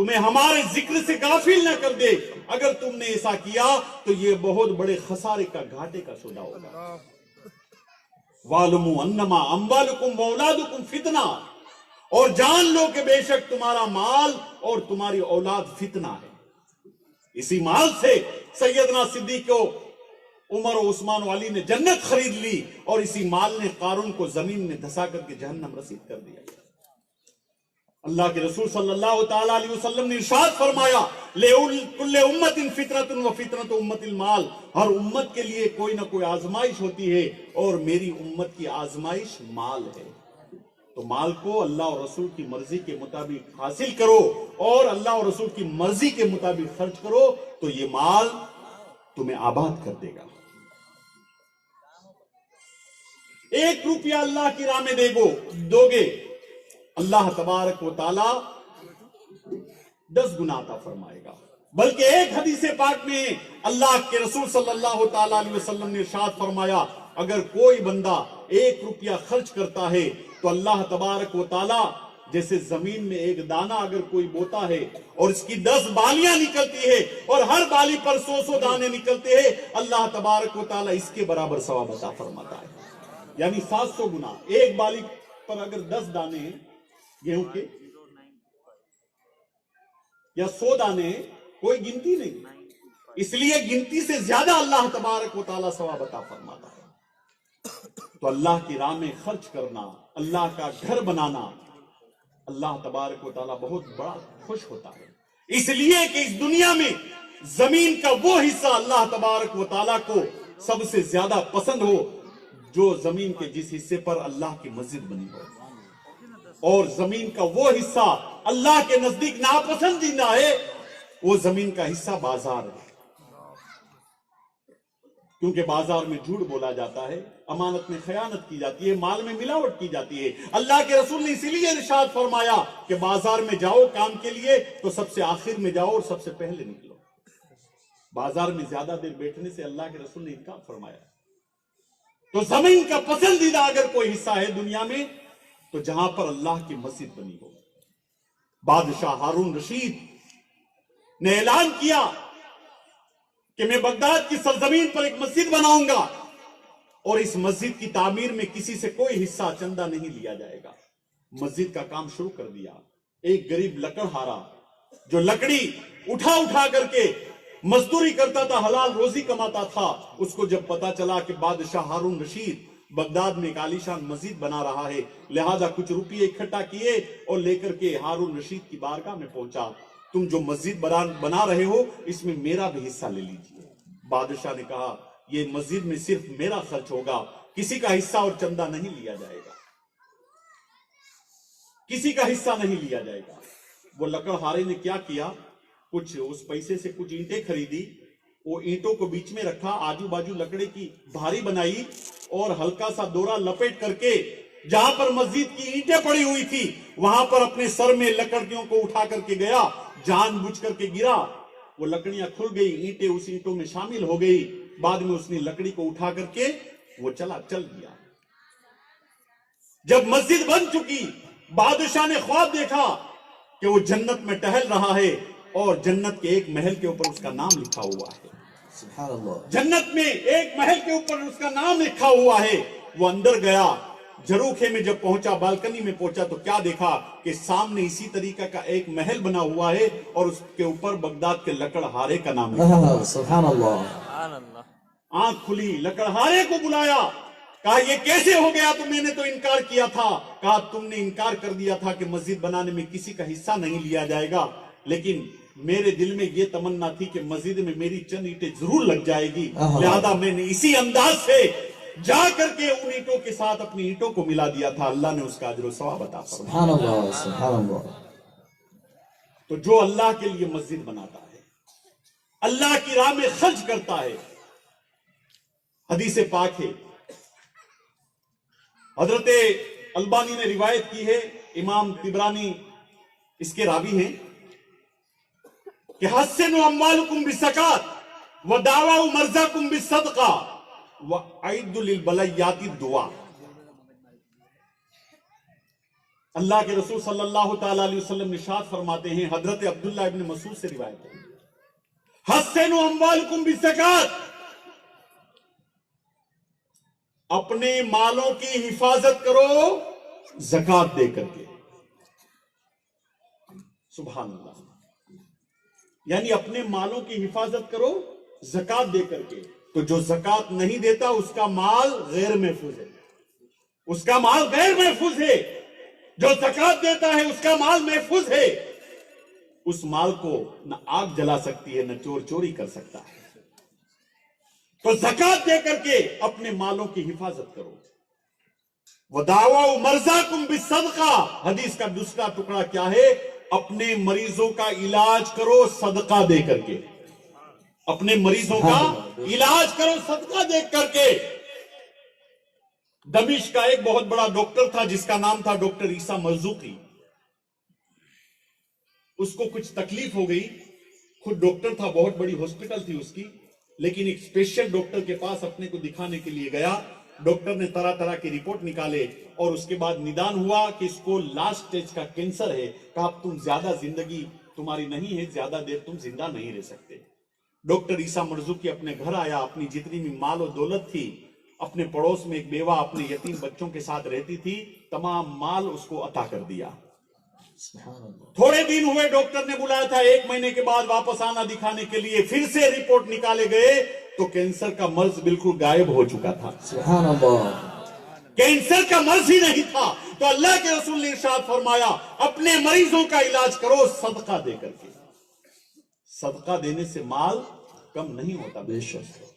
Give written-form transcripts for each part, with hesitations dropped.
تمہیں ہمارے ذکر سے غافل نہ کر دے. اگر تم نے ایسا کیا تو یہ بہت بڑے خسارے کا گھاٹے کا سودا ہوگا. وَعْلَمُوا أَنَّمَا أَمْوَالُكُمْ وَأَوْلَادُكُمْ فِتْنَةٌ, اور جان لو کہ بے شک تمہارا مال اور تمہاری اولاد فتنہ ہے. اسی مال سے سیدنا صدیق کو عمر و عثمان و علی نے جنت خرید لی, اور اسی مال نے قارون کو زمین میں دھسا کر کے جہنم رسید کر دیا. اللہ کے رسول صلی اللہ تعالی علیہ وسلم نے ارشاد فرمایا لِكُلِّ أُمَّةٍ فِطْرَةٌ وَفِطْرَةُ أُمَّةِ الْمَالِ, ہر امت کے لیے کوئی نہ کوئی آزمائش ہوتی ہے, اور میری امت کی آزمائش مال ہے. تو مال کو اللہ اور رسول کی مرضی کے مطابق حاصل کرو, اور اللہ اور رسول کی مرضی کے مطابق خرچ کرو, تو یہ مال تمہیں آباد کر دے گا. 1 روپیہ اللہ کی راہ میں دو گے, اللہ تبارک و تعالی 10 گنا عطا فرمائے گا. بلکہ ایک حدیث پاک میں اللہ کے رسول صلی اللہ تعالی علیہ وسلم نے ارشاد فرمایا, اگر کوئی بندہ 1 روپیہ خرچ کرتا ہے تو اللہ تبارک و تعالی جیسے زمین میں ایک دانہ اگر کوئی بوتا ہے اور اس کی 10 بالیاں نکلتی ہے اور ہر بالی پر 100 دانے نکلتے ہیں, اللہ تبارک و تعالی اس کے برابر ثواب عطا فرماتا ہے. یعنی 700 گنا. ایک بالی پر اگر 10 دانے ہیں گیہوں کے یا 100 دانے, کوئی گنتی نہیں. اس لیے گنتی سے زیادہ اللہ تبارک و تعالی ثواب عطا فرماتا ہے. تو اللہ کی راہ میں خرچ کرنا, اللہ کا گھر بنانا, اللہ تبارک و تعالی بہت بڑا خوش ہوتا ہے. اس لیے کہ اس دنیا میں زمین کا وہ حصہ اللہ تبارک و تعالی کو سب سے زیادہ پسند ہو جو زمین کے جس حصے پر اللہ کی مسجد بنی ہو, اور زمین کا وہ حصہ اللہ کے نزدیک ناپسندیدہ ہے, وہ زمین کا حصہ بازار ہے. کیونکہ بازار میں جھوٹ بولا جاتا ہے, امانت میں خیانت کی جاتی ہے, مال میں ملاوٹ کی جاتی ہے. اللہ کے رسول نے اسی لیے ارشاد فرمایا کہ بازار میں جاؤ کام کے لیے تو سب سے آخر میں جاؤ اور سب سے پہلے نکلو. بازار میں زیادہ دیر بیٹھنے سے اللہ کے رسول نے انکار فرمایا. تو زمین کا پسندیدہ اگر کوئی حصہ ہے دنیا میں تو جہاں پر اللہ کی مسجد بنی ہو. بادشاہ ہارون رشید نے اعلان کیا کہ میں بغداد کی سرزمین پر ایک مسجد بناؤں گا, اور اس مسجد کی تعمیر میں کسی سے کوئی حصہ چندہ نہیں لیا جائے گا. مسجد کا کام شروع کر دیا. ایک غریب لکڑہارا جو لکڑی اٹھا کر کے مزدوری کرتا تھا, حلال روزی کماتا تھا, اس کو جب پتا چلا کہ بادشاہ ہارون رشید بغداد میں ایک عالیشان مسجد بنا رہا ہے, لہذا کچھ روپیے اکٹھا کیے اور لے کر کے ہارون رشید کی بارگاہ میں پہنچا. تم جو مسجد بنا رہے ہو اس میں میرا بھی حصہ لے لیجیے. بادشاہ نے کہا یہ مسجد میں صرف میرا خرچ ہوگا, کسی کا حصہ اور چندہ نہیں لیا جائے گا, کسی کا حصہ نہیں لیا جائے گا. وہ لکڑہارے نے کیا کیا, کچھ اس پیسے سے کچھ اینٹیں خریدی, وہ اینٹوں کو بیچ میں رکھا, آجو باجو لکڑے کی بھاری بنائی, اور ہلکا سا دورہ لپیٹ کر کے جہاں پر مسجد کی اینٹیں پڑی ہوئی تھی وہاں پر اپنے سر میں لکڑیوں کو اٹھا کر کے گیا, جان بوجھ کر کے گرا, وہ لکڑیاں کھل گئی, اینٹیں اس اینٹوں میں شامل ہو گئی. بعد میں اس نے لکڑی کو اٹھا کر کے وہ چل دیا. جب مسجد بن چکی, بادشاہ نے خواب دیکھا کہ وہ جنت میں ٹہل رہا ہے اور جنت کے ایک محل کے اوپر اس کا نام لکھا ہوا ہے. سبحان اللہ. جنت میں ایک محل کے اوپر اس کا نام لکھا ہوا ہے. وہ اندر گیا, جھروکھے میں جب پہنچا, بالکنی میں پہنچا تو کیا دیکھا کہ سامنے اسی طریقہ کا ایک محل بنا ہوا ہے اور اس کے اوپر بغداد کے لکڑہارے کا نام لکھا ہوا ہے. سبحان اللہ. آنکھ کھلی, لکڑہارے کو بلایا, کہا یہ کیسے ہو گیا, تو میں نے تو انکار کیا تھا. کہا تم نے انکار کر دیا تھا کہ مسجد بنانے میں کسی کا حصہ نہیں لیا جائے گا, لیکن میرے دل میں یہ تمنا تھی کہ مسجد میں میری چند اینٹیں ضرور لگ جائے گی, لہذا میں نے اسی انداز سے جا کر کے ان اینٹوں کے ساتھ اپنی اینٹوں کو ملا دیا تھا. اللہ نے اس کا اجر و ثواب عطا فرمایا. سبحان اللہ, سبحان اللہ. تو جو اللہ کے لیے مسجد بناتا ہے, اللہ کی راہ میں خرچ کرتا ہے, حدیث پاک ہے, حضرت البانی نے روایت کی ہے, امام طبرانی اس کے راوی ہیں, کہ حسنوا اموالکم بالزکاۃ ودعوا مرضاکم بالصدقہ وَأَعِدُّ لِلْبَلَيَّاتِ الدُّعَاء. اللہ کے رسول صلی اللہ تعالی علیہ وسلم ارشاد فرماتے ہیں، حضرت عبداللہ ابن مسعود سے روایت ہے، حسنوا اموالکم بالزکات، اپنے مالوں کی حفاظت کرو زکات دے کر کے۔ سبحان اللہ، یعنی اپنے مالوں کی حفاظت کرو زکات دے کر کے۔ تو جو زکات نہیں دیتا اس کا مال غیر محفوظ ہے، اس کا مال غیر محفوظ ہے۔ جو زکات دیتا ہے اس کا مال محفوظ ہے، اس مال کو نہ آگ جلا سکتی ہے نہ چور چوری کر سکتا ہے۔ تو زکات دے کر کے اپنے مالوں کی حفاظت کرو۔ وَدَعْوَوْا مَرْزَاكُمْ بِالصَّدْقَةِ، حدیث کا دوسرا ٹکڑا کیا ہے؟ اپنے مریضوں کا علاج کرو صدقہ دے کر کے، اپنے مریضوں کا علاج کرو صدقہ دے کر کے۔ دمشق کا ایک بہت بڑا ڈاکٹر تھا جس کا نام تھا ڈاکٹر عیسیٰ مرزوقی، اس کو کچھ تکلیف ہو گئی، خود ڈاکٹر تھا، بہت بڑی ہاسپٹل تھی اس کی، لیکن ایک اسپیشل ڈاکٹر کے پاس اپنے کو دکھانے کے لیے گیا۔ ڈاکٹر نے طرح طرح کی رپورٹ نکالے اور اس کے بعد ندا ہوا کہ اس کو لاسٹ سٹیج کا کینسر ہے۔ کہا اب تم زیادہ زندگی تمہاری نہیں ہے، زیادہ دیر تم زندہ نہیں رہ سکتے۔ ڈاکٹر عیسیٰ مرزوقی اپنے گھر آیا، اپنی جتنی بھی مال و دولت تھی، اپنے پڑوس میں ایک بیوہ اپنے یتیم بچوں کے ساتھ رہتی تھی، تمام مال اس کو عطا کر دیا۔ تھوڑے دن ہوئے، ڈاکٹر نے بلایا تھا، 1 مہینے کے بعد واپس آنا دکھانے کے لیے، پھر سے رپورٹ نکالے گئے تو کینسر کا مرض بالکل غائب ہو چکا تھا۔ سبحان اللہ، کینسر کا مرض ہی نہیں تھا۔ تو اللہ کے رسول نے ارشاد فرمایا اپنے مریضوں کا علاج کرو صدقہ دے کر کے۔ صدقہ دینے سے مال کم نہیں ہوتا، بے شک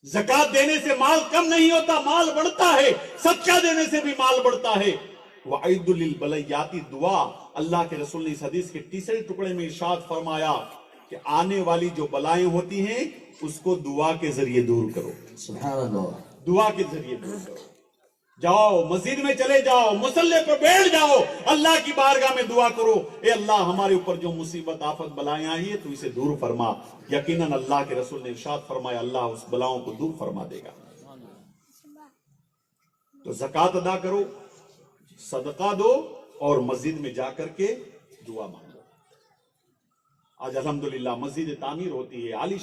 زکات دینے سے مال کم نہیں ہوتا، مال بڑھتا ہے، صدقہ دینے سے بھی مال بڑھتا ہے۔ وَعِدُّ لِلْبَلَيَّاتِ دعا، اللہ کے رسول نے اس حدیث کے تیسرے ٹکڑے میں ارشاد فرمایا کہ آنے والی جو بلائیں ہوتی ہیں اس کو دعا کے ذریعے دور کرو۔ سبحان اللہ، دعا کے ذریعے دور کرو۔ جاؤ مسجد میں چلے جاؤ، مصلی پر بیٹھ جاؤ، اللہ کی بارگاہ میں دعا کرو، اے اللہ ہمارے اوپر جو مصیبت آفت بلائیں آئی ہے تو اسے دور فرما۔ یقیناً اللہ کے رسول نے ارشاد فرمایا اللہ اس بلاؤں کو دور فرما دے گا۔ تو زکات ادا کرو، صدقہ دو، اور مسجد میں جا کر کے دعا مانگو۔ آج الحمدللہ مسجد تعمیر ہوتی ہے، عالی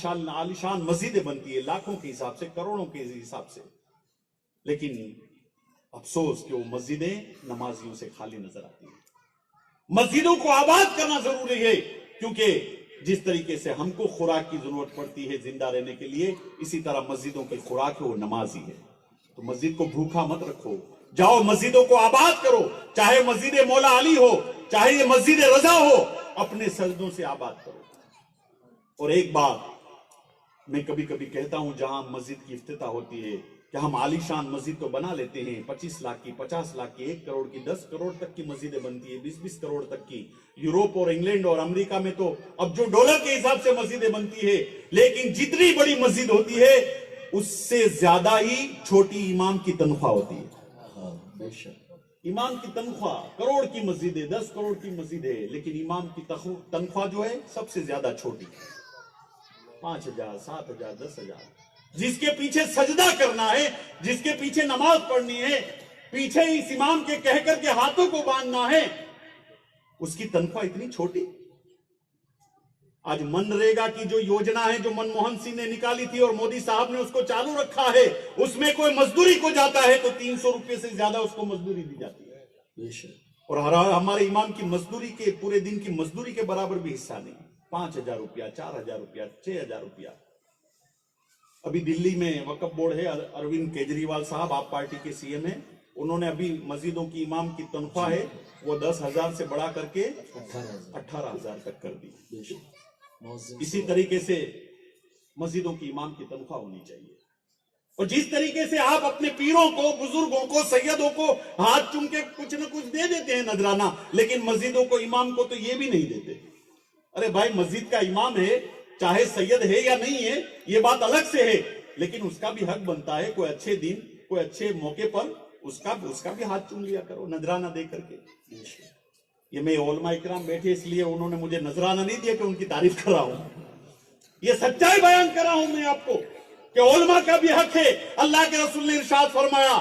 شان مسجدیں بنتی ہے، لاکھوں کے حساب سے، کروڑوں کے حساب سے، لیکن افسوس کہ وہ مسجدیں نمازیوں سے خالی نظر آتی ہیں۔ مسجدوں کو آباد کرنا ضروری ہے، کیونکہ جس طریقے سے ہم کو خوراک کی ضرورت پڑتی ہے زندہ رہنے کے لیے، اسی طرح مسجدوں کی خوراک ہے وہ نماز ہی ہے۔ تو مسجد کو بھوکا مت رکھو، جاؤ مسجدوں کو آباد کرو، چاہے مسجد مولا علی ہو، چاہے یہ مسجد رضا ہو، اپنے سجدوں سے آباد کرو۔ اور ایک بات میں کبھی کبھی کہتا ہوں، جہاں مسجد کی افتتاح ہوتی ہے کہ ہم عالی شان مسجد تو بنا لیتے ہیں، 25 لاکھ کی، 50 لاکھ کی، 1 کروڑ کی، 10 کروڑ تک کی مسجدیں بنتی ہے، 20 کروڑ تک کی۔ یوروپ اور انگلینڈ اور امریکہ میں تو اب جو ڈالر کے حساب سے مسجدیں بنتی ہے، لیکن جتنی بڑی مسجد ہوتی ہے اس سے زیادہ ہی چھوٹی امام کی تنخواہ ہوتی ہے۔ امام کی تنخواہ کروڑ کی مسجد ہے، 10 کروڑ کی مسجد ہے، لیکن امام کی تنخواہ جو ہے سب سے زیادہ چھوٹی، 5,000، 7,000، 10,000۔ جس کے پیچھے سجدہ کرنا ہے، جس کے پیچھے نماز پڑھنی ہے، پیچھے اس امام کے کہہ کر کے ہاتھوں کو باندھنا ہے، اس کی تنخواہ اتنی چھوٹی۔ آج منریگا کی جو یوجنا ہے جو منموہن سنگھ نے نکالی تھی اور مودی صاحب نے اس کو چالو رکھا ہے، اس میں کوئی مزدوری کو جاتا ہے تو 300 روپے سے زیادہ اس کو مزدوری دی جاتی ہے، اور ہمارے امام کی مزدوری کے، پورے دن کی مزدوری کے برابر بھی حصہ نہیں، 5,000 روپیہ، 4,000 روپیہ، 6,000 روپیہ۔ ابھی دلی میں وقف بورڈ ہے، اروند کیجریوال صاحب آپ پارٹی کے سی ایم ہیں، انہوں نے ابھی مسجدوں کی امام کی تنخواہ ہے وہ 10,000 سے بڑھا کر کے 18,000 تک کر دی۔ اسی طریقے سے مسجدوں کی امام کی تنخواہ ہونی چاہیے۔ اور جس طریقے سے آپ اپنے پیروں کو، بزرگوں کو، سیدوں کو ہاتھ چوم کے کچھ نہ کچھ دے دیتے ہیں نذرانہ، لیکن مسجدوں کو، امام کو تو یہ بھی نہیں دیتے۔ ارے بھائی مسجد کا امام ہے، چاہے سید ہے یا نہیں ہے یہ بات الگ سے ہے، لیکن اس کا بھی حق بنتا ہے کوئی اچھے دن، کوئی اچھے موقع پر اس کا بھی ہاتھ چوم لیا کرو نذرانہ دے کر کے۔ یہ میں علماء اکرام بیٹھے اس لیے انہوں نے مجھے نذرانہ نہیں دیا کہ ان کی تعریف کر رہا ہوں، یہ سچائی بیان کر رہا ہوں میں آپ کو کہ علماء کا بھی حق ہے۔ اللہ کے رسول نے ارشاد فرمایا